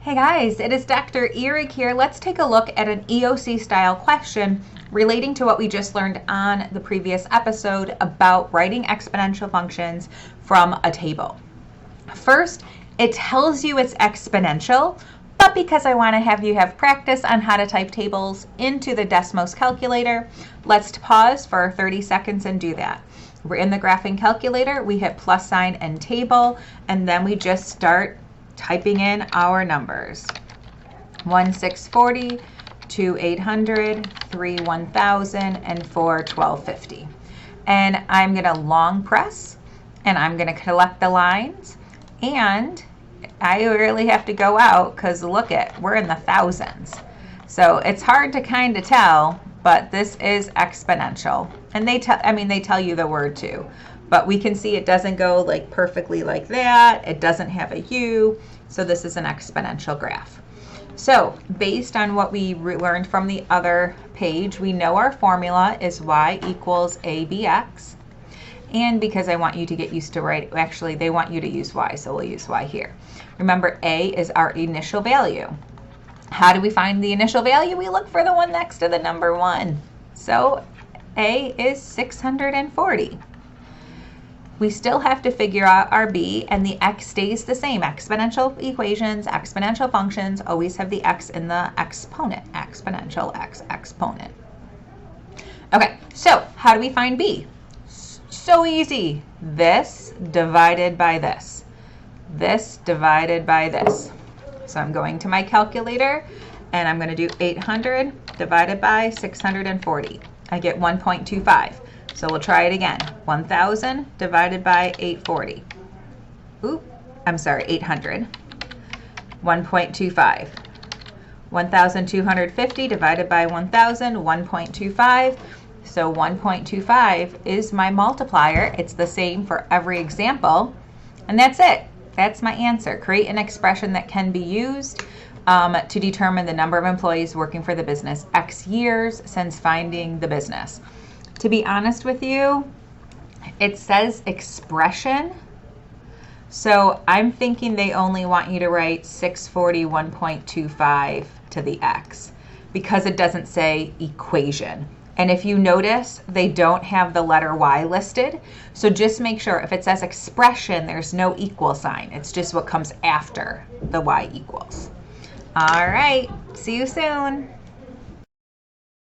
Hey guys, it is Dr. Ihrig here. Let's take a look at an EOC style question relating to what we just learned on the previous episode about writing exponential functions from a table. First, it tells you it's exponential, but because I want to have you have practice on how to type tables into the Desmos calculator, let's pause for 30 seconds and do that. We're in the graphing calculator, we hit plus sign and table, and then we just start typing in our numbers. 1,640, 2,800, 3, 1,000, and 4, 1,250. And I'm going to long press, and I'm going to collect the lines, and I really have to go out because look we're in the thousands. So it's hard to kind of tell, but this is exponential. And they tell you the word too. But we can see it doesn't go like perfectly like that. It doesn't have a U. So this is an exponential graph. So based on what we learned from the other page, we know our formula is y equals abx. And because I want you to get used to actually they want you to use y, so we'll use y here. Remember, a is our initial value. How do we find the initial value? We look for the one next to the number 1. So a is 640. We still have to figure out our b, and the x stays the same. Exponential equations, exponential functions always have the x in the exponent. Exponential x exponent. Okay, so how do we find b? So easy. This divided by this. This divided by this. So I'm going to my calculator, and I'm going to do 800 divided by 640. I get 1.25. So we'll try it again. 1,000 divided by 840. 800. 1.25. 1,250 divided by 1,000, 1.25. So 1.25 is my multiplier. It's the same for every example. And that's it. That's my answer. Create an expression that can be used to determine the number of employees working for the business X years since finding the business. To be honest with you, it says expression. So I'm thinking they only want you to write 640 1.25 to the x because it doesn't say equation. And if you notice, they don't have the letter y listed. So just make sure if it says expression, there's no equal sign. It's just what comes after the y equals. All right, see you soon.